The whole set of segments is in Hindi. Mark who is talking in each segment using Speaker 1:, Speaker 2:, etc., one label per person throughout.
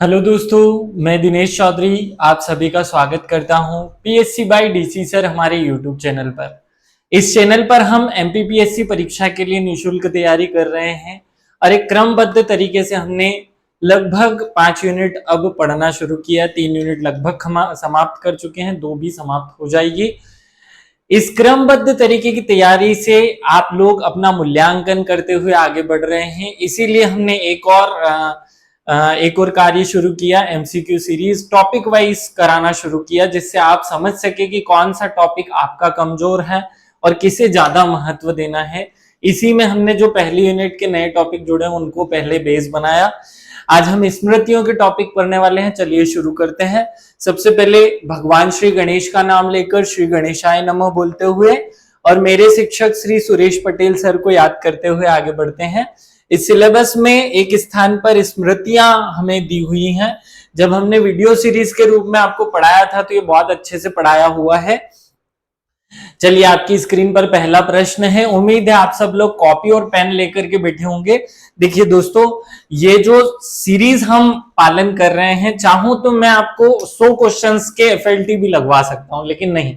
Speaker 1: हेलो दोस्तों, मैं दिनेश चौधरी आप सभी का स्वागत करता हूं पीएससी बाय डीसी सर हमारे यूट्यूब चैनल पर। इस चैनल पर हम एमपीपीएससी परीक्षा के लिए निशुल्क तैयारी कर रहे हैं और एक क्रमबद्ध तरीके से हमने लगभग 5 यूनिट अब पढ़ना शुरू किया। 3 यूनिट लगभग समाप्त कर चुके हैं, 2 भी समाप्त हो जाएगी। इस क्रमबद्ध तरीके की तैयारी से आप लोग अपना मूल्यांकन करते हुए आगे बढ़ रहे हैं, इसीलिए हमने एक और कार्य शुरू किया, एमसीक्यू सीरीज टॉपिक वाइज कराना शुरू किया, जिससे आप समझ सके कि कौन सा टॉपिक आपका कमजोर है और किसे ज्यादा महत्व देना है। इसी में हमने जो पहली यूनिट के नए टॉपिक जुड़े उनको पहले बेस बनाया। आज हम स्मृतियों के टॉपिक पढ़ने वाले हैं, चलिए शुरू करते हैं। सबसे पहले भगवान श्री गणेश का नाम लेकर श्री गणेशाय नमः बोलते हुए और मेरे शिक्षक श्री सुरेश पटेल सर को याद करते हुए आगे बढ़ते हैं। इस सिलेबस में एक स्थान पर स्मृतियां हमें दी हुई हैं। जब हमने वीडियो सीरीज के रूप में आपको पढ़ाया था तो ये बहुत अच्छे से पढ़ाया हुआ है। चलिए, आपकी स्क्रीन पर पहला प्रश्न है। उम्मीद है आप सब लोग कॉपी और पेन लेकर के बैठे होंगे। देखिए दोस्तों, ये जो सीरीज हम पालन कर रहे हैं, चाहूं तो मैं आपको 100 क्वेश्चंस के एफएलटी भी लगवा सकता हूं, लेकिन नहीं,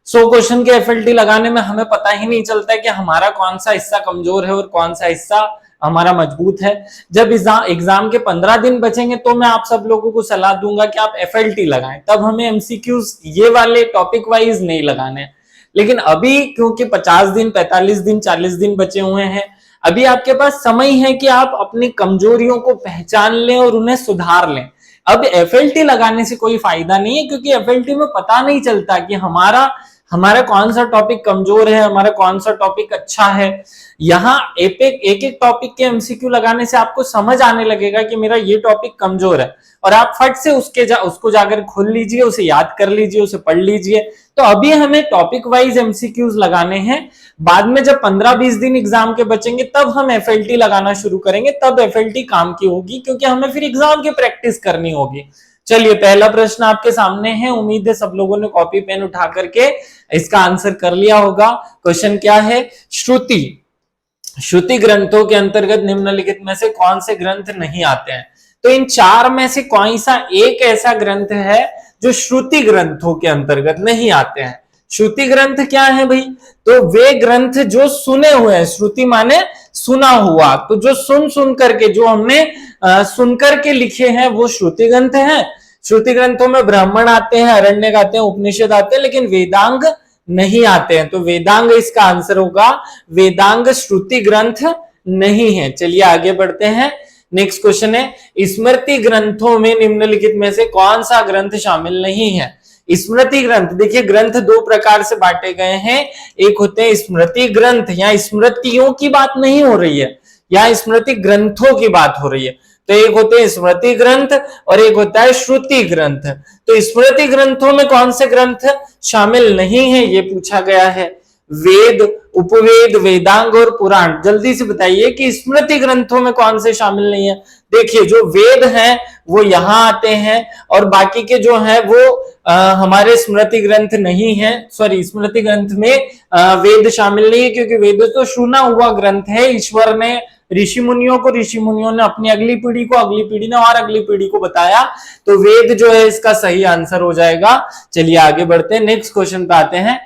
Speaker 1: 100 क्वेश्चन के एफएलटी लगाने में हमें पता ही नहीं चलता है कि हमारा कौन सा हिस्सा कमजोर है और कौन सा हिस्सा हमारा मजबूत है। जब एग्जाम के 15 दिन बचेंगे तो मैं आप सब लोगों को सलाह दूंगा कि आप एफएलटी लगाएं, तब हमें एमसीक्यूज ये वाले टॉपिक वाइज नहीं लगाने। लेकिन अभी क्योंकि 50 दिन, 45 दिन, 40 दिन बचे हुए हैं, अभी आपके पास समय है कि आप अपनी कमजोरियों को पहचान लें और उन्हें सुधार लें। अब एफएलटी लगाने से कोई फायदा नहीं है, क्योंकि एफएलटी में पता नहीं चलता कि हमारा कौन सा टॉपिक कमजोर है, हमारा कौन सा टॉपिक अच्छा है। यहाँ एक एक टॉपिक के एमसीक्यू लगाने से आपको समझ आने लगेगा कि मेरा ये टॉपिक कमजोर है, और आप फट से उसको जाकर खोल लीजिए, उसे याद कर लीजिए, उसे पढ़ लीजिए। तो अभी हमें टॉपिक वाइज एमसीक्यूज लगाने हैं। बाद में जब 15-20 दिन एग्जाम के बचेंगे तब हम एफएलटी लगाना शुरू करेंगे, तब एफएलटी काम की होगी, क्योंकि हमें फिर एग्जाम की प्रैक्टिस करनी होगी। चलिए, पहला प्रश्न आपके सामने है। उम्मीद है सब लोगों ने कॉपी पेन उठा करके इसका आंसर कर लिया होगा। क्वेश्चन क्या है? श्रुति ग्रंथों के अंतर्गत निम्नलिखित में से कौन से ग्रंथ नहीं आते हैं? तो इन 4 में से कौन सा एक ऐसा ग्रंथ है जो श्रुति ग्रंथों के अंतर्गत नहीं आते हैं? श्रुति ग्रंथ क्या है भाई? तो वे ग्रंथ जो सुने हुए हैं, श्रुति माने सुना हुआ, तो जो सुन करके, जो हमने सुन करके लिखे हैं वो श्रुति ग्रंथ हैं। श्रुति ग्रंथों में ब्राह्मण आते हैं, अरण्यक आते हैं, उपनिषद आते हैं, लेकिन वेदांग नहीं आते हैं। तो वेदांग इसका आंसर होगा। वेदांग श्रुति ग्रंथ नहीं है। चलिए आगे बढ़ते हैं। नेक्स्ट क्वेश्चन है, स्मृति ग्रंथों में निम्नलिखित में से कौन सा ग्रंथ शामिल नहीं है? स्मृति ग्रंथ, देखिए ग्रंथ 2 प्रकार से बांटे गए हैं। एक होते हैं स्मृति ग्रंथ, या स्मृतियों की बात नहीं हो रही है, या स्मृति ग्रंथों की बात हो रही है। तो एक होते हैं स्मृति ग्रंथ और एक होता है श्रुति ग्रंथ। तो स्मृति ग्रंथों में कौन से ग्रंथ शामिल नहीं है, ये पूछा गया है। वेद, उपवेद, वेदांग और पुराण। जल्दी से बताइए कि स्मृति ग्रंथों में कौन से शामिल नहीं है। देखिए, जो वेद हैं वो यहां आते हैं, और बाकी के जो हैं वो हमारे स्मृति ग्रंथ नहीं है। सॉरी, स्मृति ग्रंथ में वेद शामिल नहीं है, क्योंकि वेद तो सुना हुआ ग्रंथ है। ईश्वर ने ऋषि मुनियों ने अपनी अगली पीढ़ी को, अगली पीढ़ी ने और अगली पीढ़ी को बताया। तो वेद जो है इसका सही आंसर हो जाएगा। चलिए आगे बढ़ते हैं, नेक्स्ट क्वेश्चन पे आते हैं।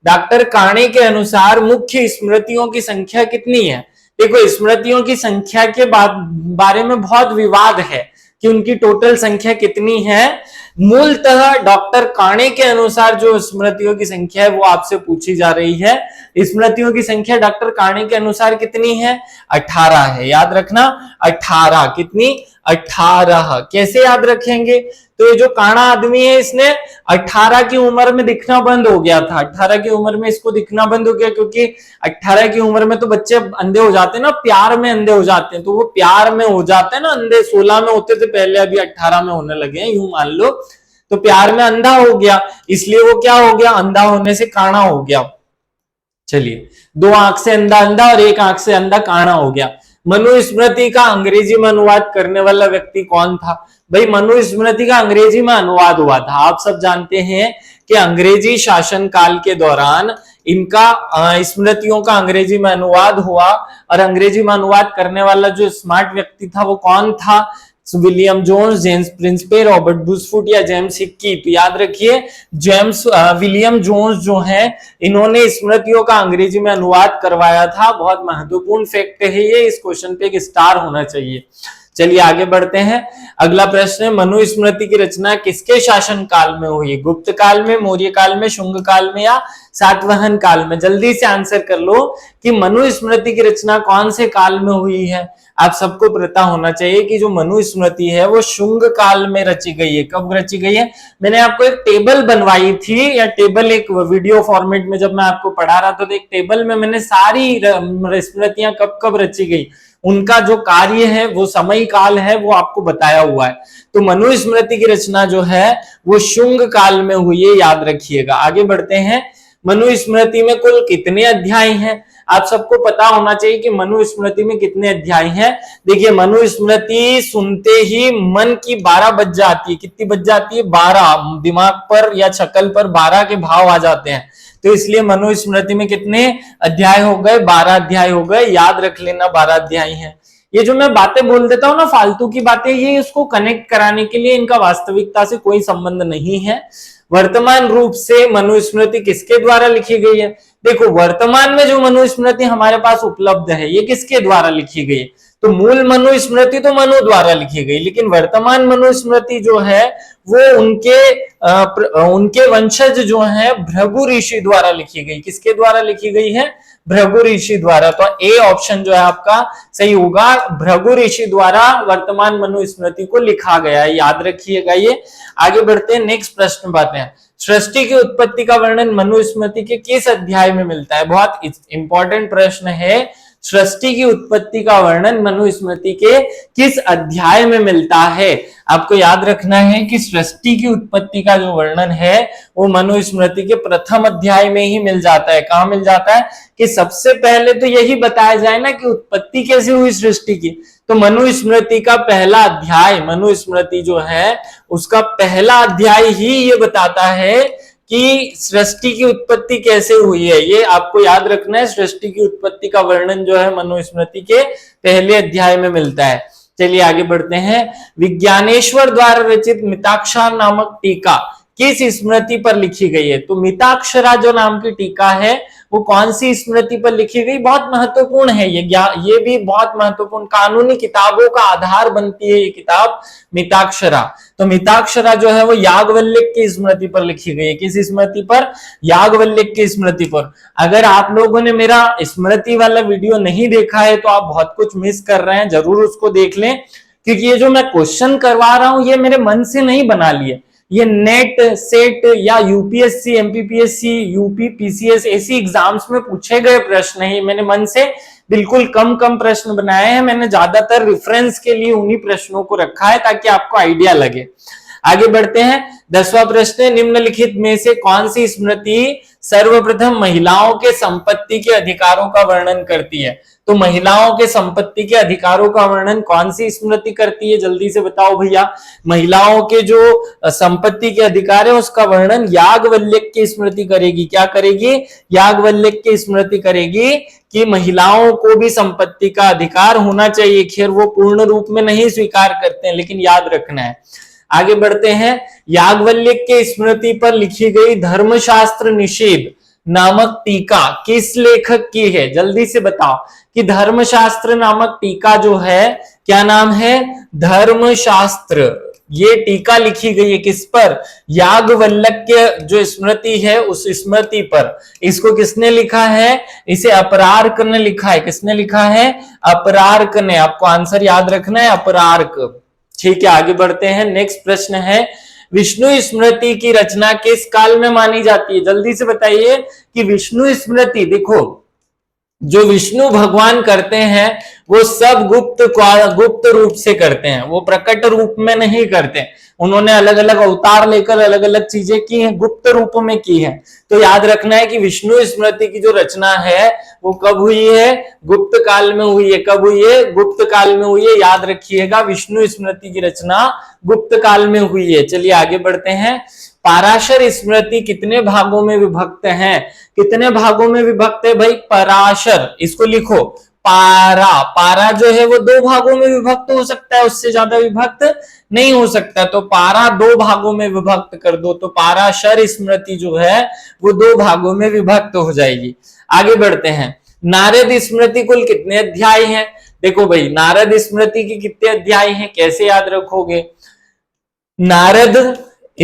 Speaker 1: डॉक्टर काणे के अनुसार मुख्य स्मृतियों की संख्या कितनी है? देखो, स्मृतियों की संख्या के बारे में बहुत विवाद है कि उनकी टोटल संख्या कितनी है। मूलतः डॉक्टर काणे के अनुसार जो स्मृतियों की संख्या है वो आपसे पूछी जा रही है। स्मृतियों की संख्या डॉक्टर काणे के अनुसार कितनी है? 18 है। याद रखना, 18। कितनी? 18। कैसे याद रखेंगे? तो ये जो काणा आदमी है, इसने 18 की उम्र में दिखना बंद हो गया था। 18 की उम्र में इसको दिखना बंद हो गया, क्योंकि 18 की उम्र में तो बच्चे अंधे हो जाते हैं ना, प्यार में अंधे हो जाते हैं। तो वो प्यार में हो जाते हैं ना अंधे, 16 में होते थे पहले, अभी 18 में होने लगे हैं, यूं मान लो। तो प्यार में अंधा हो गया, इसलिए वो क्या हो गया? अंधा होने से काणा हो गया। चलिए, 2 आंख से अंधा और 1 आंख से अंधा काणा हो गया। मनुस्मृति का अंग्रेजी में अनुवाद करने वाला व्यक्ति कौन था? भाई, मनुस्मृति का अंग्रेजी में अनुवाद हुआ था। आप सब जानते हैं कि अंग्रेजी शासन काल के दौरान इनका स्मृतियों का अंग्रेजी में अनुवाद हुआ, और अंग्रेजी में अनुवाद करने वाला जो स्मार्ट व्यक्ति था वो कौन था? William Jones, James Prinsep, Robert Bruce Foote या जेम्स हिक्की? तो याद रखिए विलियम जोन्स जो है इन्होंने स्मृतियों का अंग्रेजी में अनुवाद करवाया था। बहुत महत्वपूर्ण फैक्ट है ये, इस क्वेश्चन पे एक स्टार होना चाहिए। चलिए आगे बढ़ते हैं। अगला प्रश्न है, मनुस्मृति की रचना किसके शासन काल में हुई? गुप्त काल में, मौर्य काल में, शुंग काल में या सातवाहन काल में? जल्दी से आंसर कर लो कि मनुस्मृति की रचना कौन से काल में हुई है। आप सबको पता होना चाहिए कि जो मनुस्मृति है वो शुंग काल में रची गई है। कब रची गई है? मैंने आपको एक टेबल बनवाई थी, या टेबल एक वीडियो फॉर्मेट में जब मैं आपको पढ़ा रहा था तो एक टेबल में मैंने सारी स्मृतियां कब कब रची गई, उनका जो कार्य है, वो समय काल है, वो आपको बताया हुआ है। तो मनुस्मृति की रचना जो है वो शुंग काल में हुई है, याद रखिएगा। आगे बढ़ते हैं। मनुस्मृति में कुल कितने अध्याय हैं? आप सबको पता होना चाहिए कि मनुस्मृति में कितने अध्याय हैं। देखिए, मनुस्मृति सुनते ही मन की 12 बज जाती है। कितनी बज जाती है? 12। दिमाग पर या शक्ल पर 12 के भाव आ जाते हैं। तो इसलिए मनुस्मृति में कितने अध्याय हो गए? 12 अध्याय हो गए। याद रख लेना 12 अध्याय हैं। ये जो मैं बातें बोल देता हूं ना, फालतू की बातें, ये इसको कनेक्ट कराने के लिए, इनका वास्तविकता से कोई संबंध नहीं है। वर्तमान रूप से मनुस्मृति किसके द्वारा लिखी गई है? देखो, वर्तमान में जो मनुस्मृति हमारे पास उपलब्ध है ये किसके द्वारा लिखी गई है? तो मूल मनुस्मृति तो मनु द्वारा लिखी गई, लेकिन वर्तमान मनुस्मृति जो है वो उनके वंशज जो है भृगु ऋषि द्वारा लिखी गई। किसके द्वारा लिखी गई है? भृगु ऋषि द्वारा। तो ए ऑप्शन जो है आपका सही होगा, भृगु ऋषि द्वारा वर्तमान मनुस्मृति को लिखा गया है। याद रखिएगा ये। आगे बढ़ते हैं, नेक्स्ट प्रश्न पाते हैं। सृष्टि की उत्पत्ति का वर्णन मनुस्मृति के किस अध्याय में मिलता है? बहुत इंपॉर्टेंट प्रश्न है। सृष्टि की उत्पत्ति का वर्णन मनुस्मृति के किस अध्याय में मिलता है? आपको याद रखना है कि सृष्टि की उत्पत्ति का जो वर्णन है वो मनुस्मृति के प्रथम अध्याय में ही मिल जाता है। कहां मिल जाता है? कि सबसे पहले तो यही बताया जाए ना कि उत्पत्ति कैसे हुई सृष्टि की। तो मनुस्मृति का पहला अध्याय, मनुस्मृति जो है उसका पहला अध्याय ही ये बताता है कि सृष्टि की उत्पत्ति कैसे हुई है। ये आपको याद रखना है। सृष्टि की उत्पत्ति का वर्णन जो है मनुस्मृति के पहले अध्याय में मिलता है। चलिए आगे बढ़ते हैं। विज्ञानेश्वर द्वारा रचित मिताक्षरा नामक टीका किस स्मृति पर लिखी गई है? तो मिताक्षरा जो नाम की टीका है वो कौन सी स्मृति पर लिखी गई? बहुत महत्वपूर्ण है ये भी बहुत महत्वपूर्ण, कानूनी किताबों का आधार बनती है ये किताब मिताक्षरा। तो मिताक्षरा जो है वो याज्ञवल्क्य की स्मृति पर लिखी गई है। किस स्मृति पर? याज्ञवल्क्य की स्मृति पर। अगर आप लोगों ने मेरा स्मृति वाला वीडियो नहीं देखा है तो आप बहुत कुछ मिस कर रहे हैं, जरूर उसको देख लें, क्योंकि ये जो मैं क्वेश्चन करवा रहा हूं ये मेरे मन से नहीं बना लिए। ये नेट, सेट या यूपीएससी, एमपीपीएससी, यूपी, पीसीएस ऐसी एग्जाम्स में पूछे गए प्रश्न है। मैंने मन से बिल्कुल कम प्रश्न बनाए हैं। मैंने ज्यादातर रेफरेंस के लिए उन्हीं प्रश्नों को रखा है ताकि आपको आइडिया लगे। आगे बढ़ते हैं। 10वां प्रश्न है, निम्नलिखित में से कौन सी स्मृति सर्वप्रथम महिलाओं के संपत्ति के अधिकारों का वर्णन करती है? तो महिलाओं के संपत्ति के अधिकारों का वर्णन कौन सी स्मृति करती है? जल्दी से बताओ भैया। महिलाओं के जो संपत्ति के अधिकार है उसका वर्णन याज्ञवल्क्य की स्मृति करेगी। क्या करेगी? याज्ञवल्क्य की स्मृति करेगी कि महिलाओं को भी संपत्ति का अधिकार होना चाहिए। खैर वो पूर्ण रूप में नहीं स्वीकार करते हैं, लेकिन याद रखना है। आगे बढ़ते हैं। याज्ञवल्क्य की स्मृति पर लिखी गई धर्मशास्त्र निषेध नामक टीका किस लेखक की है? जल्दी से बताओ कि धर्मशास्त्र नामक टीका जो है, क्या नाम है? धर्मशास्त्र। ये टीका लिखी गई है किस पर? याज्ञवल्क्य जो स्मृति है उस स्मृति पर। इसको किसने लिखा है? इसे अपरार्क ने लिखा है। किसने लिखा है? अपरार्क ने। आपको आंसर याद रखना है, अपरार्क। ठीक है, आगे बढ़ते हैं। नेक्स्ट प्रश्न है, विष्णु स्मृति की रचना किस काल में मानी जाती है? जल्दी से बताइए कि विष्णु स्मृति, देखो जो विष्णु भगवान करते हैं वो सब गुप्त रूप से करते हैं, वो प्रकट रूप में नहीं करते। उन्होंने अलग अलग अवतार लेकर अलग अलग चीजें की हैं, गुप्त रूप में की हैं। तो याद रखना है कि विष्णु स्मृति की जो रचना है वो कब हुई है? गुप्त काल में हुई है। कब हुई है? गुप्त काल में हुई है। याद रखिएगा, विष्णु स्मृति की रचना गुप्त काल में हुई है। चलिए आगे बढ़ते हैं। पराशर स्मृति कितने भागों में विभक्त है? कितने भागों में विभक्त है भाई? पराशर, इसको लिखो, पारा, पारा जो है वो दो भागों में विभक्त हो सकता है, उससे ज्यादा विभक्त नहीं हो सकता। तो पारा दो भागों में विभक्त कर दो, तो पाराशर स्मृति जो है वो दो भागों में विभक्त हो जाएगी। आगे बढ़ते हैं, नारद स्मृति कुल कितने अध्याय हैं? देखो भाई, नारद स्मृति के कितने अध्याय हैं, कैसे याद रखोगे? नारद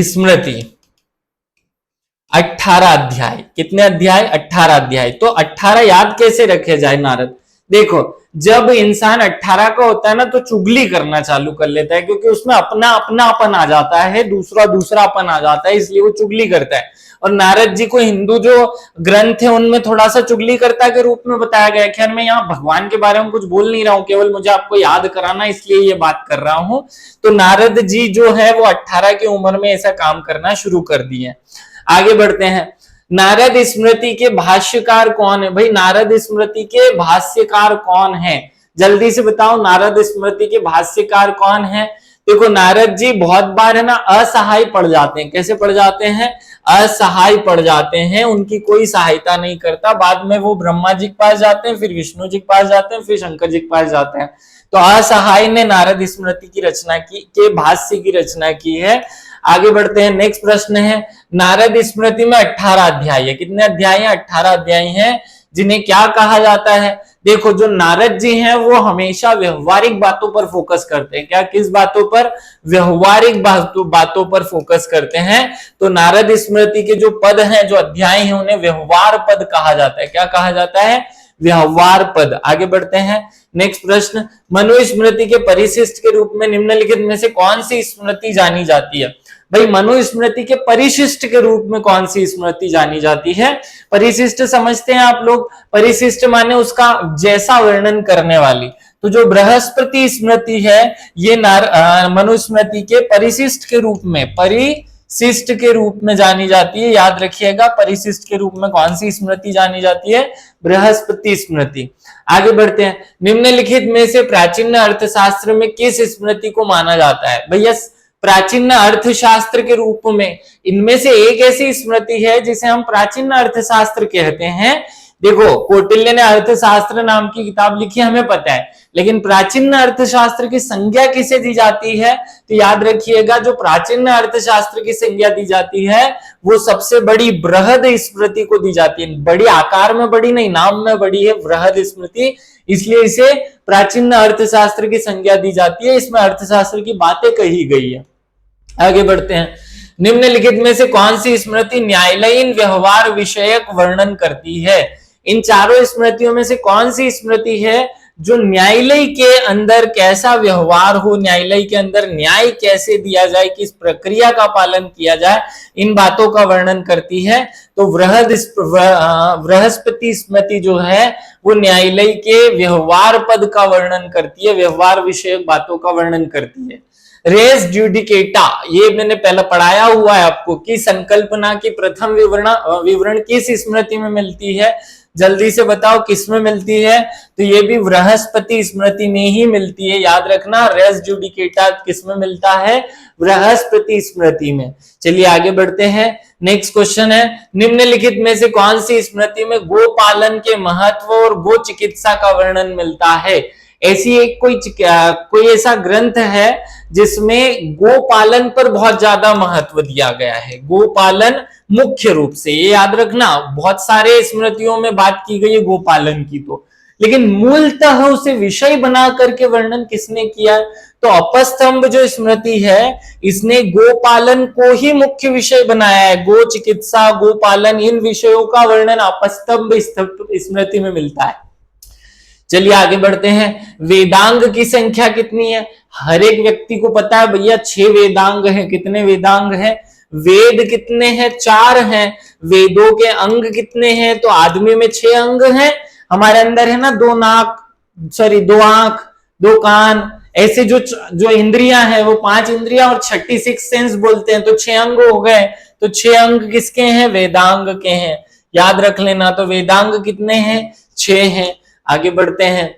Speaker 1: स्मृति 18 अध्याय। कितने अध्याय? 18 अध्याय। तो 18 याद कैसे रखे जाए नारद? देखो, जब इंसान 18 का होता है ना तो चुगली करना चालू कर लेता है, क्योंकि उसमें अपना अपनापन आ जाता है, दूसरा दूसरापन आ जाता है, इसलिए वो चुगली करता है। और नारद जी को हिंदू जो ग्रंथ है उनमें थोड़ा सा चुगली करता के रूप में बताया गया। खैर, मैं यहाँ भगवान के बारे में कुछ बोल नहीं रहा हूँ, केवल मुझे आपको याद कराना इसलिए ये बात कर रहा हूँ। तो नारद जी जो है वो 18 की उम्र में ऐसा काम करना शुरू कर दिए। आगे बढ़ते हैं, नारद स्मृति के भाष्यकार कौन है? भाई, नारद स्मृति के भाष्यकार कौन है? जल्दी से बताओ, नारद स्मृति के भाष्यकार कौन है? देखो, नारद जी बहुत बार है ना असहाय पड़ जाते हैं। कैसे पड़ जाते हैं? असहाय पड़ जाते हैं, उनकी कोई सहायता नहीं करता। बाद में वो ब्रह्मा जी के पास जाते हैं, फिर विष्णु जी के पास जाते हैं, फिर शंकर जी के पास जाते हैं। तो असहाय ने नारद स्मृति की रचना की, के भाष्य की रचना की है। आगे बढ़ते हैं, नेक्स्ट प्रश्न है, नारद स्मृति में 18 अध्याय है। कितने अध्याय हैं? 18 अध्याय हैं, जिन्हें क्या कहा जाता है? देखो, जो नारद जी हैं वो हमेशा व्यवहारिक बातों पर फोकस करते हैं। क्या? किस बातों पर? व्यवहारिक बातों पर फोकस करते हैं। तो नारद स्मृति के जो पद हैं, जो अध्याय हैं, उन्हें व्यवहार पद कहा जाता है। क्या कहा जाता है? व्यवहार पद। आगे बढ़ते हैं, नेक्स्ट प्रश्न, मनुस्मृति के परिशिष्ट के रूप में निम्नलिखित में से कौन सी स्मृति जानी जाती है? भाई, मनुस्मृति के परिशिष्ट के रूप में कौन सी स्मृति जानी जाती है? परिशिष्ट समझते हैं आप लोग? परिशिष्ट माने उसका जैसा वर्णन करने वाली। तो जो बृहस्पति स्मृति है ये मनुस्मृति के परिशिष्ट के रूप में, परिशिष्ट के रूप में जानी जाती है। याद रखिएगा, परिशिष्ट के रूप में कौन सी स्मृति जानी जाती है? बृहस्पति स्मृति। आगे बढ़ते हैं, निम्नलिखित में से प्राचीन अर्थशास्त्र में किस स्मृति को माना जाता है? भैया, प्राचीन अर्थशास्त्र के रूप में इनमें से एक ऐसी स्मृति है जिसे हम प्राचीन अर्थशास्त्र कहते हैं। देखो, कौटिल्य ने अर्थशास्त्र नाम की किताब लिखी, हमें पता है, लेकिन प्राचीन अर्थशास्त्र की संज्ञा किसे दी जाती है? तो याद रखिएगा, जो प्राचीन अर्थशास्त्र की संज्ञा दी जाती है वो सबसे बड़ी बृहद स्मृति को दी जाती है। बड़ी आकार में बड़ी नहीं, नाम में बड़ी है, बृहद स्मृति, इसलिए इसे प्राचीन अर्थशास्त्र की संज्ञा दी जाती है। इसमें अर्थशास्त्र की बातें कही गई है। आगे बढ़ते हैं, निम्नलिखित में से कौन सी स्मृति न्यायालयीन व्यवहार विषयक वर्णन करती है? इन चारों स्मृतियों में से कौन सी स्मृति है जो न्यायालय के अंदर कैसा व्यवहार हो, न्यायालय के अंदर न्याय कैसे दिया जाए, किस प्रक्रिया का पालन किया जाए, इन बातों का वर्णन करती है? तो बृहस्पति स्मृति जो है वो न्यायालय के व्यवहार पद का वर्णन करती है, व्यवहार विषयक बातों का वर्णन करती है। रेस जुडिकेटा, ये मैंने पहले पढ़ाया हुआ है आपको, कि संकल्पना की प्रथम विवरण किस स्मृति में मिलती है? जल्दी से बताओ किस में मिलती है? तो ये भी बृहस्पति स्मृति में ही मिलती है। याद रखना, रेस जुडिकेटा किस में मिलता है? बृहस्पति स्मृति में। चलिए आगे बढ़ते हैं, नेक्स्ट क्वेश्चन है, निम्नलिखित में से कौन सी स्मृति में गोपालन के महत्व और गो चिकित्सा का वर्णन मिलता है? ऐसी एक कोई ऐसा ग्रंथ है जिसमें गोपालन पर बहुत ज्यादा महत्व दिया गया है। गोपालन मुख्य रूप से, ये याद रखना, बहुत सारे स्मृतियों में बात की गई है गोपालन की, तो लेकिन मूलतः उसे विषय बना करके वर्णन किसने किया? तो अपस्तंभ जो स्मृति है इसने गोपालन को ही मुख्य विषय बनाया है। गो चिकित्सा, गोपालन, इन विषयों का वर्णन अपस्तंभ स्मृति में मिलता है। चलिए आगे बढ़ते हैं, वेदांग की संख्या कितनी है? हर एक व्यक्ति को पता है भैया, 6 वेदांग हैं। कितने वेदांग हैं? वेद कितने हैं? 4 हैं। वेदों के अंग कितने हैं? तो आदमी में 6 अंग हैं। हमारे अंदर है ना 2 आंख, 2 कान, ऐसे जो इंद्रियां हैं वो 5 इंद्रियां और 6ठी 6 सेंस बोलते हैं, तो 6 अंग हो गए। तो 6 अंग किसके हैं? वेदांग के हैं। याद रख लेना। तो वेदांग कितने हैं? 6 हैं। आगे बढ़ते हैं,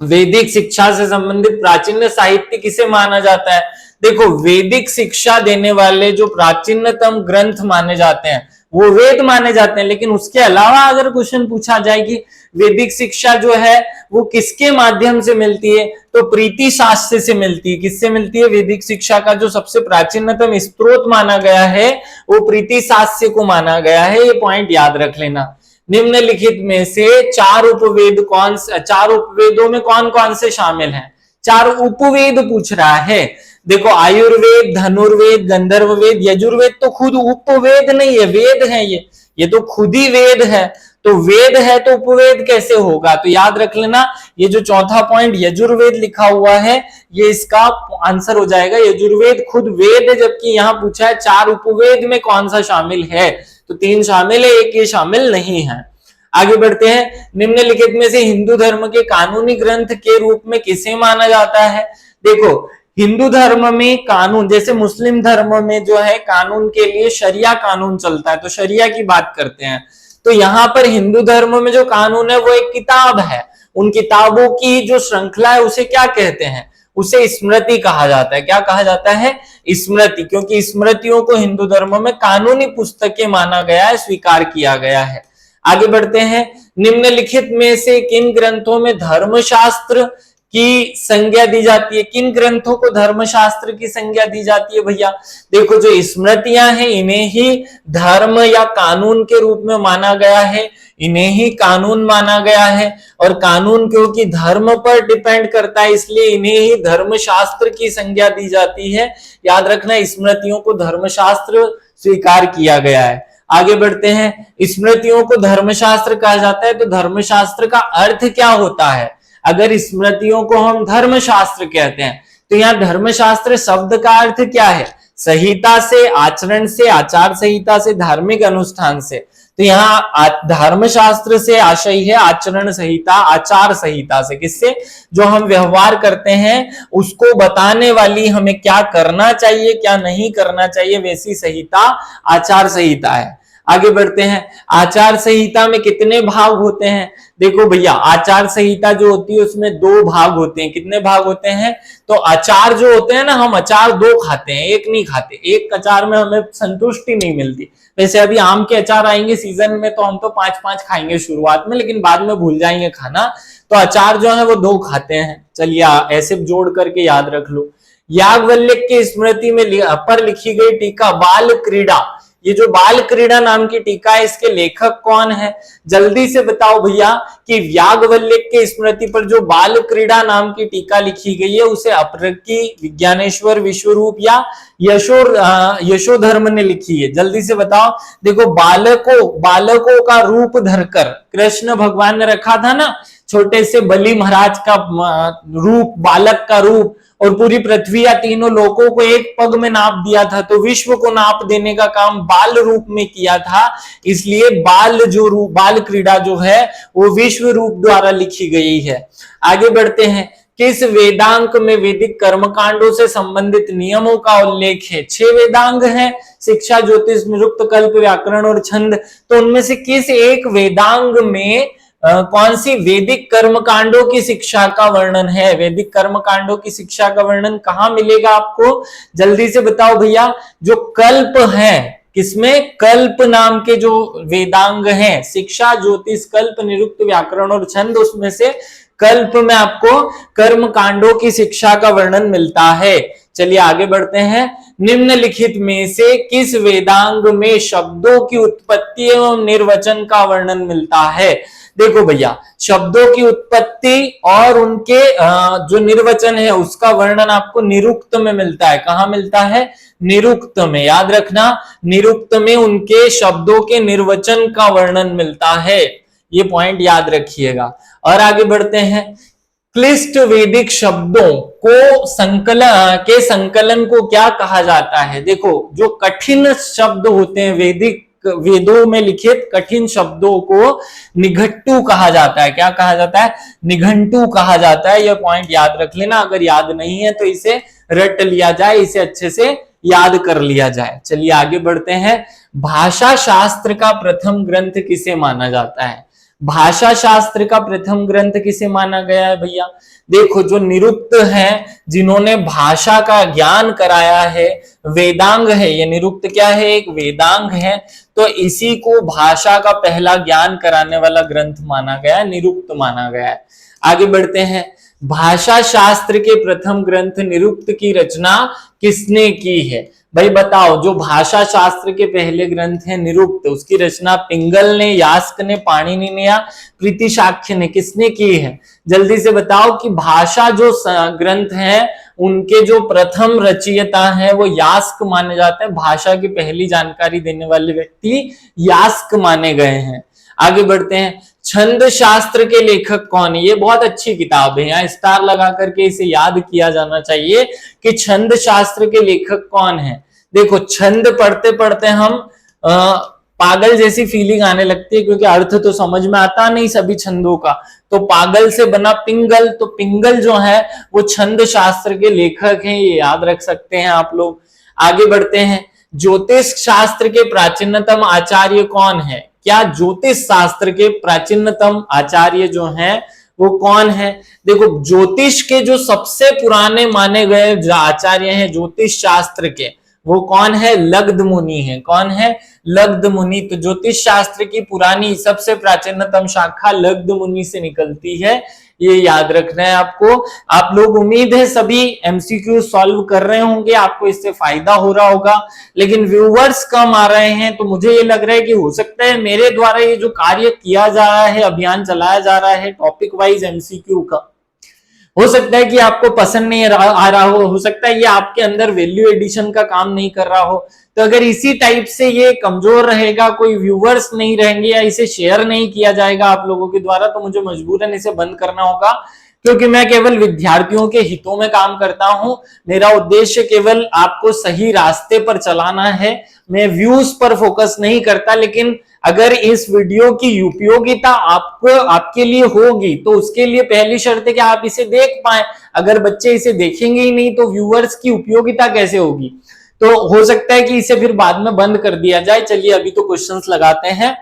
Speaker 1: वैदिक शिक्षा से संबंधित प्राचीन साहित्य किसे माना जाता है? देखो, वैदिक शिक्षा देने वाले जो प्राचीनतम ग्रंथ माने जाते हैं वो वेद माने जाते हैं। लेकिन उसके अलावा अगर क्वेश्चन पूछा जाए कि वैदिक शिक्षा जो है वो किसके माध्यम से मिलती है, तो प्रीति शास्त्र से मिलती है। किससे मिलती है? वैदिक शिक्षा का जो सबसे प्राचीनतम स्त्रोत माना गया है वो प्रीति शास्त्र को माना गया है। ये पॉइंट याद रख लेना। निम्नलिखित में से चार उपवेदों में कौन कौन से शामिल हैं? चार उपवेद पूछ रहा है। देखो, आयुर्वेद, धनुर्वेद, गंधर्व वेद, यजुर्वेद तो खुद उपवेद नहीं है, वेद है ये तो खुद ही वेद है। तो वेद है तो उपवेद कैसे होगा? तो याद रख लेना, ये जो चौथा पॉइंट यजुर्वेद लिखा हुआ है ये इसका आंसर हो जाएगा। यजुर्वेद खुद वेद है, जबकि यहां पूछा है चार उपवेद में कौन सा शामिल है, तो तीन शामिल है, एक ये शामिल नहीं है। आगे बढ़ते हैं। निम्नलिखित में से हिंदू धर्म के कानूनी ग्रंथ के रूप में किसे माना जाता है? देखो, हिंदू धर्म में कानून, जैसे मुस्लिम धर्म में जो है कानून के लिए शरिया कानून चलता है, तो शरिया की बात करते हैं। तो यहाँ पर हिंदू धर्म में जो कानून है वो एक किताब है। उन किताबों की जो श्रृंखला है उसे क्या कहते हैं? उसे स्मृति कहा जाता है। क्या कहा जाता है? स्मृति, क्योंकि स्मृतियों को हिंदू धर्म में कानूनी पुस्तकें माना गया है, स्वीकार किया गया है। आगे बढ़ते हैं। निम्नलिखित में से किन ग्रंथों में धर्मशास्त्र की संज्ञा दी जाती है? किन ग्रंथों को धर्मशास्त्र की संज्ञा दी जाती है भैया? देखो, जो स्मृतियां हैं इन्हें ही धर्म या कानून के रूप में माना गया है, इन्हें ही कानून माना गया है। और कानून क्योंकि धर्म पर डिपेंड करता है इसलिए इन्हें ही धर्मशास्त्र की संज्ञा दी जाती है। याद रखना, स्मृतियों को धर्मशास्त्र स्वीकार किया गया है। आगे बढ़ते हैं। स्मृतियों को धर्मशास्त्र कहा जाता है, तो धर्मशास्त्र का अर्थ क्या होता है? अगर स्मृतियों को हम धर्मशास्त्र कहते हैं तो यहाँ धर्मशास्त्र शब्द का अर्थ क्या है? संहिता से, आचरण से, आचार संहिता से, धार्मिक अनुष्ठान से। तो यहाँ धर्मशास्त्र से आशय है आचरण संहिता, आचार संहिता से। किससे? जो हम व्यवहार करते हैं उसको बताने वाली, हमें क्या करना चाहिए क्या नहीं करना चाहिए, वैसी संहिता आचार संहिता है। आगे बढ़ते हैं। आचार संहिता में कितने भाग होते हैं? देखो भैया, आचार संहिता जो होती है उसमें दो भाग होते हैं। कितने भाग होते हैं? तो अचार जो होते हैं ना, हम अचार दो खाते हैं, एक नहीं खाते। एक अचार में हमें संतुष्टि नहीं मिलती। वैसे अभी आम के अचार आएंगे सीजन में तो हम तो 5-5 खाएंगे शुरुआत में, लेकिन बाद में भूल जाएंगे खाना। तो अचार जो है वो दो खाते हैं। चलिए ऐसे जोड़ करके याद रख लो। याज्ञवल्क्य की स्मृति में पर लिखी गई टीका बाल क्रीड़ा, ये जो बाल क्रीड़ा नाम की टीका है इसके लेखक कौन है? जल्दी से बताओ भैया कि याज्ञवल्क्य की स्मृति पर जो बाल क्रीड़ा नाम की टीका लिखी गई है उसे अपरकी, विज्ञानेश्वर, विश्वरूप या यशोधर्म ने लिखी है। जल्दी से बताओ। देखो, बालकों का रूप धरकर कृष्ण भगवान ने रखा था ना, छोटे से बलि महाराज का रूप, बालक का रूप, और पूरी पृथ्वी या तीनों लोकों को एक पग में नाप दिया था। तो विश्व को नाप देने का काम बाल रूप में किया था, इसलिए बाल क्रीड़ा जो है वो विश्व रूप द्वारा लिखी गई है। आगे बढ़ते हैं। किस वेदांग में वैदिक कर्मकांडों से संबंधित नियमों का उल्लेख है? 6 वेदांग हैं, शिक्षा, ज्योतिष, निरुक्त, कल्प, व्याकरण और छंद। तो उनमें से किस एक वेदांग में कौन सी वैदिक कर्मकांडों की शिक्षा का वर्णन है? वैदिक कर्मकांडों की शिक्षा का वर्णन कहां मिलेगा आपको? जल्दी से बताओ भैया। जो कल्प है, किसमें? कल्प नाम के जो वेदांग हैं, शिक्षा, ज्योतिष, कल्प, निरुक्त, व्याकरण और छंद, उसमें से कल्प में आपको कर्म कांडों की शिक्षा का वर्णन मिलता है। चलिए आगे बढ़ते हैं। निम्नलिखित में से किस वेदांग में शब्दों की उत्पत्ति एवं निर्वचन का वर्णन मिलता है? देखो भैया, शब्दों की उत्पत्ति और उनके जो निर्वचन है उसका वर्णन आपको निरुक्त में मिलता है। कहां मिलता है? निरुक्त में। याद रखना, निरुक्त में उनके शब्दों के निर्वचन का वर्णन मिलता है। ये पॉइंट याद रखिएगा। और आगे बढ़ते हैं। क्लिष्ट वैदिक शब्दों को संकलन को क्या कहा जाता है? देखो, जो कठिन शब्द होते हैं, वेदों में लिखित कठिन शब्दों को निघंटु कहा जाता है। क्या कहा जाता है? निघंटु कहा जाता है। यह पॉइंट याद रख लेना। अगर याद नहीं है तो इसे रट लिया जाए, इसे अच्छे से याद कर लिया जाए। चलिए आगे बढ़ते हैं। भाषा शास्त्र का प्रथम ग्रंथ किसे माना जाता है? भाषा शास्त्र का प्रथम ग्रंथ किसे माना गया है भैया? देखो, जो निरुक्त हैं, जिन्होंने भाषा का ज्ञान कराया है, वेदांग है। ये निरुक्त क्या है? एक वेदांग है। तो इसी को भाषा का पहला ज्ञान कराने वाला ग्रंथ माना गया है, निरुक्त माना गया है। आगे बढ़ते हैं, भाषा शास्त्र के प्रथम ग्रंथ निरुक्त की रचना किसने की है? भाई बताओ, जो भाषा शास्त्र के पहले ग्रंथ है निरुक्त, उसकी रचना पिंगल ने, यास्क ने, पाणिनि ने या प्रीतिशाक्य ने, किसने की है? जल्दी से बताओ कि भाषा जो ग्रंथ है उनके जो प्रथम रचयिता है वो यास्क माने जाते हैं। भाषा की पहली जानकारी देने वाले व्यक्ति यास्क माने गए हैं। आगे बढ़ते हैं, छंद शास्त्र के लेखक कौन है? ये बहुत अच्छी किताब है, यहाँ स्टार लगा करके इसे याद किया जाना चाहिए कि छंद शास्त्र के लेखक कौन है। देखो, छंद पढ़ते पढ़ते हम पागल जैसी फीलिंग आने लगती है, क्योंकि अर्थ तो समझ में आता नहीं सभी छंदों का। तो पागल से बना पिंगल, तो पिंगल जो है वो छंद शास्त्र के लेखक हैं, ये याद रख सकते हैं आप लोग। आगे बढ़ते हैं, ज्योतिष शास्त्र के प्राचीनतम आचार्य कौन है? क्या ज्योतिष शास्त्र के प्राचीनतम आचार्य जो हैं वो कौन है? देखो, ज्योतिष के जो सबसे पुराने माने गए आचार्य हैं ज्योतिष शास्त्र के, वो कौन है? लग्ध मुनि है। कौन है? लग्ध मुनि। तो ज्योतिष शास्त्र की पुरानी सबसे प्राचीनतम शाखा लग्ध मुनि से निकलती है, ये याद रखना है आपको। आप लोग, उम्मीद है सभी एमसीक्यू सॉल्व कर रहे होंगे, आपको इससे फायदा हो रहा होगा, लेकिन व्यूवर्स कम आ रहे हैं, तो मुझे ये लग रहा है कि हो सकता है मेरे द्वारा ये जो कार्य किया जा रहा है, अभियान चलाया जा रहा है टॉपिक वाइज एमसीक्यू का, हो सकता है कि आपको पसंद नहीं आ रहा हो सकता है ये आपके अंदर वैल्यू एडिशन का काम नहीं कर रहा हो। तो अगर इसी टाइप से ये कमजोर रहेगा, कोई व्यूवर्स नहीं रहेंगे या इसे शेयर नहीं किया जाएगा आप लोगों के द्वारा, तो मुझे मजबूरन इसे बंद करना होगा, क्योंकि मैं केवल विद्यार्थियों के हितों में काम करता हूं। मेरा उद्देश्य केवल आपको सही रास्ते पर चलाना है, मैं व्यूज पर फोकस नहीं करता। लेकिन अगर इस वीडियो की उपयोगिता आपको आपके लिए होगी तो उसके लिए पहली शर्त है कि आप इसे देख पाए। अगर बच्चे इसे देखेंगे ही नहीं तो व्यूअर्स की उपयोगिता कैसे होगी? तो हो सकता है कि इसे फिर बाद में बंद कर दिया जाए। चलिए अभी तो क्वेश्चंस लगाते हैं,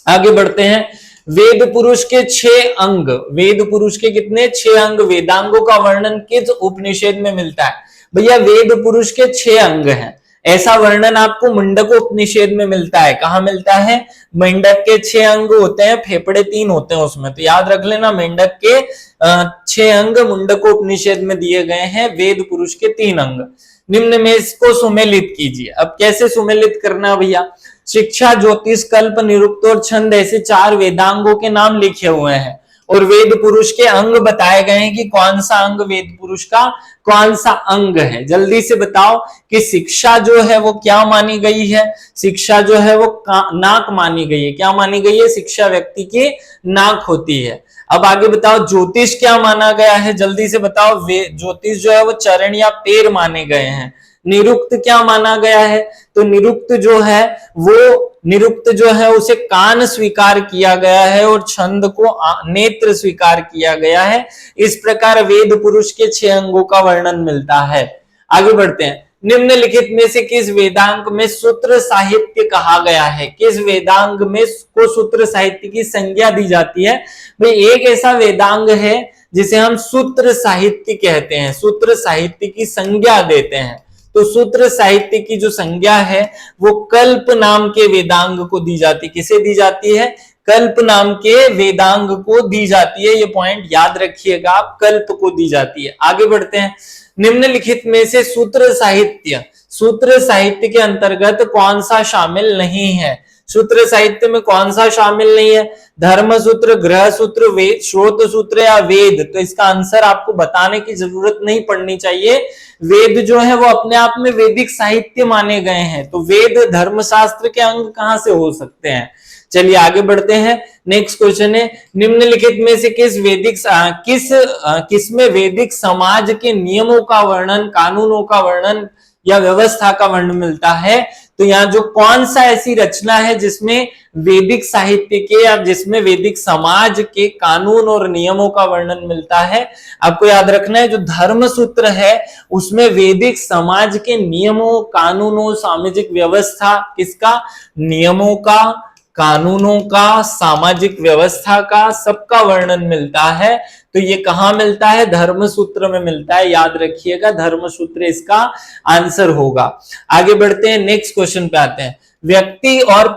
Speaker 1: आगे बढ़ते हैं। वेद पुरुष के 6 अंग, वेद पुरुष के कितने? 6 अंग। वेदांगों का वर्णन किस उपनिषद में मिलता है? भैया वेद पुरुष के 6 अंग हैं, ऐसा वर्णन आपको मुंडक उपनिषद में मिलता है। कहां मिलता है? मेंढक के 6 अंग होते हैं, फेफड़े 3 होते हैं उसमें, तो याद रख लेना मेंढक के 6 अंग मुंडक उपनिषद में दिए गए हैं, वेद पुरुष के 3 अंग। निम्न में इसको सुमेलित कीजिए। अब कैसे सुमेलित करना भैया? शिक्षा, ज्योतिष, कल्प, निरुक्त और छंद, ऐसे 4 वेदांगों के नाम लिखे हुए हैं और वेद पुरुष के अंग बताए गए हैं कि कौन सा अंग वेद पुरुष का कौन सा अंग है। जल्दी से बताओ कि शिक्षा जो है वो क्या मानी गई है? शिक्षा जो है वो नाक मानी गई है। क्या मानी गई है? शिक्षा व्यक्ति की नाक होती है। अब आगे बताओ, ज्योतिष क्या माना गया है? जल्दी से बताओ। ज्योतिष जो है वो चरण या पैर माने गए हैं। निरुक्त क्या माना गया है? तो निरुक्त जो है उसे कान स्वीकार किया गया है और छंद को नेत्र स्वीकार किया गया है। इस प्रकार वेद पुरुष के 6 अंगों का वर्णन मिलता है। आगे बढ़ते हैं। निम्नलिखित में से किस वेदांग में सूत्र साहित्य कहा गया है? किस वेदांग में को सूत्र साहित्य की संज्ञा दी जाती है? भाई एक ऐसा वेदांग है जिसे हम सूत्र साहित्य कहते हैं, सूत्र साहित्य की संज्ञा देते हैं। तो सूत्र साहित्य की जो संज्ञा है वो कल्प नाम के वेदांग को दी जाती है। किसे दी जाती है? कल्प नाम के वेदांग को दी जाती है। ये पॉइंट याद रखिएगा आप, कल्प को दी जाती है। आगे बढ़ते हैं। निम्नलिखित में से सूत्र साहित्य के अंतर्गत कौन सा शामिल नहीं है? सूत्र साहित्य में कौन सा शामिल नहीं है? धर्म सूत्र, गृह सूत्र, वेद, श्रोत सूत्र या वेद? तो इसका आंसर आपको बताने की जरूरत नहीं पड़नी चाहिए। वेद जो है वो अपने आप में वैदिक साहित्य माने गए हैं, तो वेद धर्मशास्त्र के अंग कहां से हो सकते हैं? चलिए आगे बढ़ते हैं। नेक्स्ट क्वेश्चन है, निम्नलिखित में से किसमें वैदिक समाज के नियमों का वर्णन, कानूनों का वर्णन या व्यवस्था का वर्णन मिलता है? तो यहाँ जो कौन सा ऐसी रचना है जिसमें वैदिक साहित्य के या जिसमें वैदिक समाज के कानून और नियमों का वर्णन मिलता है? आपको याद रखना है, जो धर्म सूत्र है उसमें वैदिक समाज के नियमों, कानूनों, सामाजिक व्यवस्था, किसका? नियमों का, कानूनों का, सामाजिक व्यवस्था का, सबका वर्णन मिलता है। तो ये कहां मिलता है? धर्म सूत्र में मिलता है। याद रखिएगा, धर्म सूत्र इसका आंसर होगा। आगे बढ़ते हैं, नेक्स्ट क्वेश्चन पे आते हैं। व्यक्ति और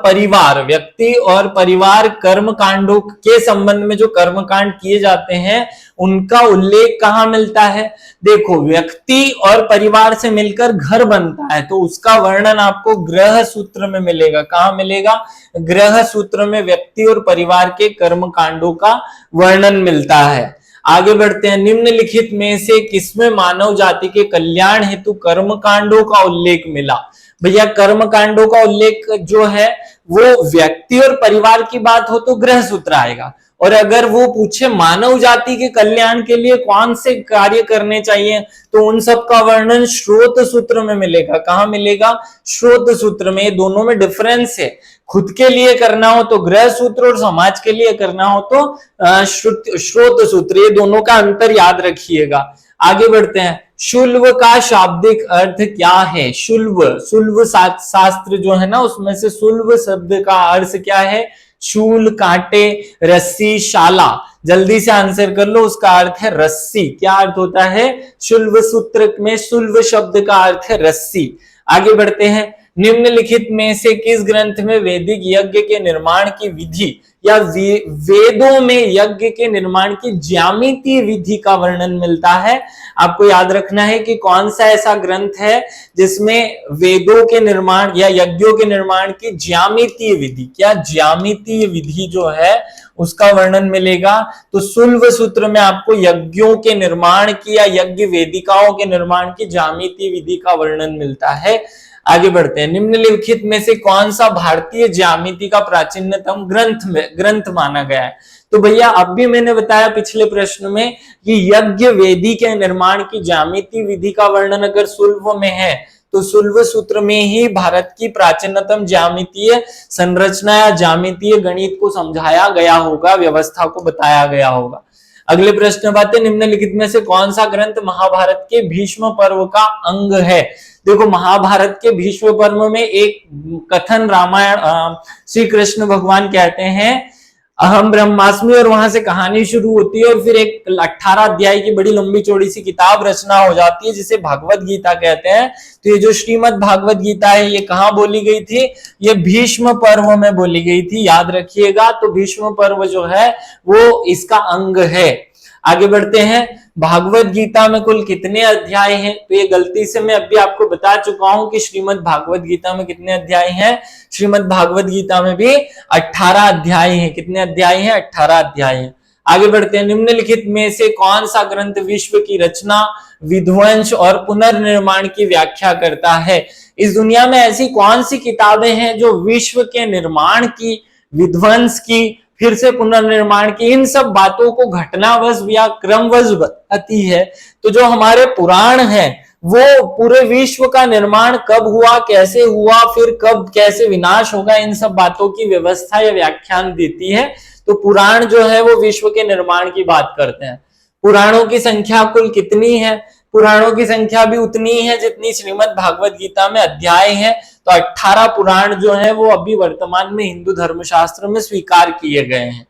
Speaker 1: परिवार कर्म कांडों के संबंध में जो कर्म कांड किए जाते हैं उनका उल्लेख कहाँ मिलता है? देखो, व्यक्ति और परिवार से मिलकर घर बनता है तो उसका वर्णन आपको गृह सूत्र में मिलेगा। कहाँ मिलेगा? गृह सूत्र में व्यक्ति और परिवार के कर्म कांडों का वर्णन मिलता है। आगे बढ़ते हैं, निम्नलिखित में से किसमें मानव जाति के कल्याण हेतु कर्म कांडों का उल्लेख मिला? भैया, कर्म कांडों का उल्लेख जो है वो व्यक्ति और परिवार की बात हो तो गृह सूत्र आएगा, और अगर वो पूछे मानव जाति के कल्याण के लिए कौन से कार्य करने चाहिए तो उन सब का वर्णन श्रोत सूत्र में मिलेगा। कहाँ मिलेगा? श्रोत सूत्र में। दोनों में डिफरेंस है, खुद के लिए करना हो तो गृह सूत्र और समाज के लिए करना हो तो श्रोत सूत्र, ये दोनों का अंतर याद रखिएगा। आगे बढ़ते हैं, शुल्व का शाब्दिक अर्थ क्या है? शुल्व शास्त्र जो है ना उसमें से शुल्व शब्द का अर्थ क्या है? शूल, कांटे, रस्सी, शाला। जल्दी से आंसर कर लो, उसका अर्थ है रस्सी। क्या अर्थ होता है? शुल्व सूत्र में शुल्व शब्द का अर्थ है रस्सी। आगे बढ़ते हैं, निम्नलिखित में से किस ग्रंथ में वैदिक यज्ञ के निर्माण की विधि या वेदों में यज्ञ के निर्माण की ज्यामितीय विधि का वर्णन मिलता है? आपको याद रखना है कि कौन सा ऐसा ग्रंथ है जिसमें वेदों के निर्माण या यज्ञों के निर्माण की ज्यामितीय विधि, क्या ज्यामितीय विधि जो है उसका वर्णन मिलेगा? तो शुल्व सूत्र में आपको यज्ञों के निर्माण की या यज्ञ वेदिकाओं के निर्माण की ज्यामितीय विधि का वर्णन मिलता है। आगे बढ़ते हैं, निम्नलिखित में से कौन सा भारतीय ज्यामिति का प्राचीनतम ग्रंथ माना गया है? तो भैया, अब भी मैंने बताया पिछले प्रश्न में कि यज्ञ वेदी के निर्माण की ज्यामिति विधि का वर्णन अगर शुल्व में है तो शुल्व सूत्र में ही भारत की प्राचीनतम ज्यामितीय संरचना या ज्यामितीय गणित को समझाया गया होगा, व्यवस्था को बताया गया होगा। अगले प्रश्न बातें, निम्नलिखित में से कौन सा ग्रंथ महाभारत के भीष्म पर्व का अंग है? देखो, महाभारत के भीष्म पर्व में एक कथन रामायण श्री कृष्ण भगवान कहते हैं अहम ब्रह्मास्मि, और वहां से कहानी शुरू होती है और फिर एक 18 अध्याय की बड़ी लंबी चौड़ी सी किताब रचना हो जाती है जिसे भागवत गीता कहते हैं। तो ये जो श्रीमद् भागवत गीता है ये कहाँ बोली गई थी? ये भीष्म पर्व में बोली गई थी, याद रखिएगा। तो भीष्म पर्व जो है वो इसका अंग है। आगे बढ़ते हैं, भागवत गीता में कुल कितने अध्याय हैं? तो ये गलती से मैं अभी आपको बता चुका हूं कि श्रीमद् भागवत गीता में कितने अध्याय हैं। श्रीमद् भागवत गीता में भी 18 अध्याय हैं। कितने अध्याय हैं? 18 अध्याय हैं। आगे बढ़ते हैं, निम्नलिखित में से कौन सा ग्रंथ विश्व की रचना, विध्वंस और पुनर्निर्माण की व्याख्या करता है? इस दुनिया में ऐसी कौन सी किताबें हैं जो विश्व के निर्माण की, विध्वंस की, फिर से पुनर्निर्माण की, इन सब बातों को घटनावश या क्रमवश बताती है? तो जो हमारे पुराण हैं वो पूरे विश्व का निर्माण कब हुआ, कैसे हुआ, फिर कब कैसे विनाश होगा, इन सब बातों की व्यवस्था या व्याख्यान देती है। तो पुराण जो है वो विश्व के निर्माण की बात करते हैं। पुराणों की संख्या कुल कितनी है? पुराणों की संख्या भी उतनी है जितनी श्रीमद् भागवत गीता में अध्याय है। तो 18 पुराण जो है वो अभी वर्तमान में हिंदू धर्मशास्त्र में स्वीकार किए गए हैं।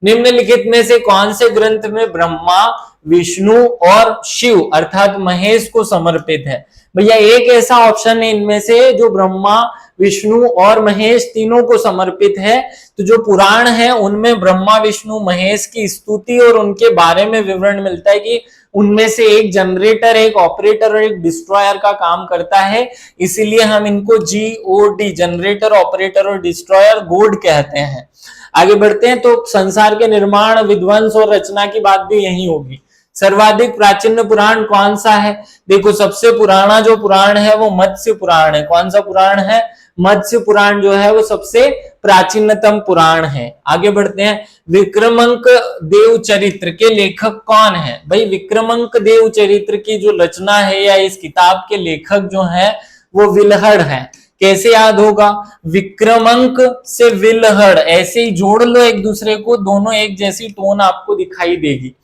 Speaker 1: निम्नलिखित में से कौन से ग्रंथ में ब्रह्मा, विष्णु और शिव अर्थात महेश को समर्पित है? भैया, एक ऐसा ऑप्शन है इनमें से जो ब्रह्मा, विष्णु और महेश तीनों को समर्पित है। तो जो पुराण है उनमें ब्रह्मा, विष्णु, महेश की स्तुति और उनके बारे में विवरण मिलता है कि उनमें से एक जनरेटर, एक ऑपरेटर और एक डिस्ट्रॉयर का काम करता है। इसीलिए हम इनको GOD, जनरेटर, ऑपरेटर और डिस्ट्रॉयर, गॉड कहते हैं। आगे बढ़ते हैं, तो संसार के निर्माण, विध्वंस और रचना की बात भी यही होगी। सर्वाधिक प्राचीन पुराण कौन सा है? देखो, सबसे पुराना जो पुराण है वो मत्स्य पुराण है। कौन सा पुराण है? मत्स्य पुराण जो है वो सबसे प्राचीनतम पुराण है। आगे बढ़ते हैं, विक्रमांक देव चरित्र के लेखक कौन है? भाई, विक्रमांक देव चरित्र की जो रचना है या इस किताब के लेखक जो है वो विल्हड़ है। कैसे याद होगा? विक्रमांक से विल्हड़, ऐसे ही जोड़ लो एक दूसरे को, दोनों एक जैसी टोन आपको दिखाई देगी।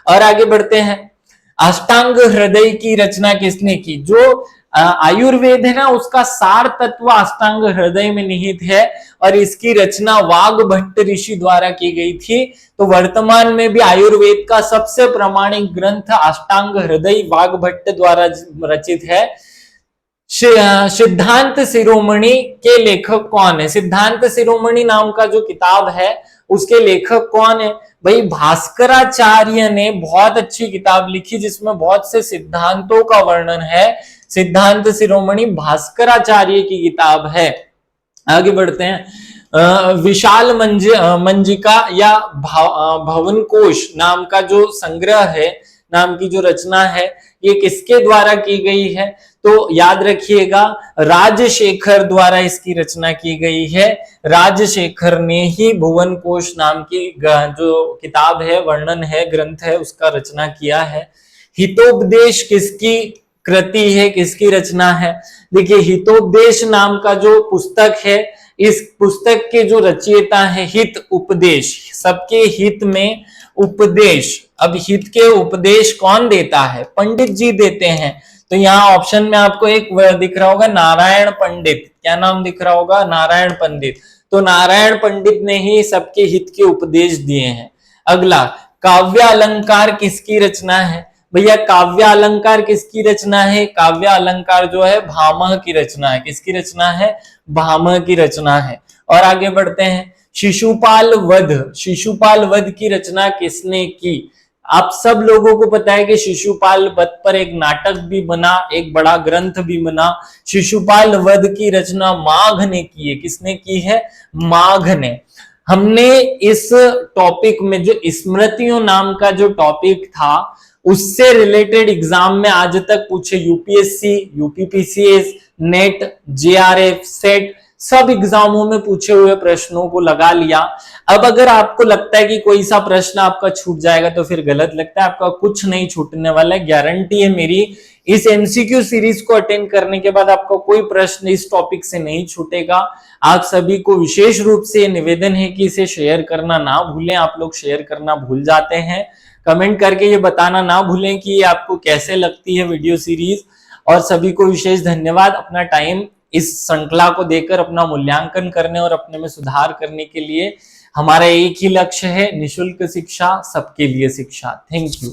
Speaker 1: और आगे बढ़ते हैं, अष्टांग हृदय की रचना किसने की? जो आयुर्वेद है ना उसका सार तत्व अष्टांग हृदय में निहित है और इसकी रचना वाग्भट्ट ऋषि द्वारा की गई थी। तो वर्तमान में भी आयुर्वेद का सबसे प्रामाणिक ग्रंथ अष्टांग हृदय वाग्भट्ट द्वारा रचित है। सिद्धांत शिरोमणि के लेखक कौन है? सिद्धांत शिरोमणि नाम का जो किताब है उसके लेखक कौन है? भाई भास्कराचार्य ने बहुत अच्छी किताब लिखी जिसमें बहुत से सिद्धांतों का वर्णन है। सिद्धांत शिरोमणि भास्कराचार्य की किताब है। आगे बढ़ते हैं। विशाल मंजिका या भवन कोश नाम का जो संग्रह है, नाम की जो रचना है, ये किसके द्वारा की गई है? तो याद रखिएगा राजशेखर द्वारा इसकी रचना की गई है। राजशेखर ने ही भुवन कोश नाम की जो किताब है, वर्णन है, ग्रंथ है, उसका रचना किया है। हितोपदेश किसकी कृति है, किसकी रचना है? देखिए हितोपदेश नाम का जो पुस्तक है, इस पुस्तक के जो रचयिता है हित उपदेश, सबके हित में उपदेश। अब हित के उपदेश कौन देता है? पंडित जी देते हैं। तो यहाँ ऑप्शन में आपको एक दिख रहा होगा नारायण पंडित। क्या नाम दिख रहा होगा? नारायण पंडित। तो नारायण पंडित ने ही सबके हित के उपदेश दिए हैं। अगला, काव्य अलंकार किसकी रचना है? भैया काव्य अलंकार किसकी रचना है? काव्य अलंकार जो है भामह की रचना है। किसकी रचना है? भामह की रचना है। और आगे बढ़ते हैं। शिशुपाल वध, शिशुपाल वध की रचना किसने की? आप सब लोगों को पता है कि शिशुपाल वध पर एक नाटक भी बना, एक बड़ा ग्रंथ भी बना। शिशुपाल वध की रचना माघ ने की है। किसने की है? माघ ने। हमने इस टॉपिक में जो स्मृतियों नाम का जो टॉपिक था उससे रिलेटेड एग्जाम में आज तक पूछे UPSC, UPPCS, net, JRF, set, सब एग्जामों में पूछे हुए प्रश्नों को लगा लिया। अब अगर आपको लगता है कि कोई सा प्रश्न आपका छूट जाएगा तो फिर गलत लगता है। आपका कुछ नहीं छूटने वाला है, गारंटी है मेरी। इस एमसीक्यू सीरीज को अटेंड करने के बाद आपका कोई प्रश्न इस टॉपिक से नहीं छूटेगा। आप सभी को विशेष रूप से निवेदन है कि इसे शेयर करना ना भूलें। आप लोग शेयर करना भूल जाते हैं। कमेंट करके ये बताना ना भूलें कि ये आपको कैसे लगती है वीडियो सीरीज। और सभी को विशेष धन्यवाद अपना टाइम इस श्रृंखला को देकर अपना मूल्यांकन करने और अपने में सुधार करने के लिए। हमारा एक ही लक्ष्य है, निशुल्क शिक्षा, सबके लिए शिक्षा। Thank you.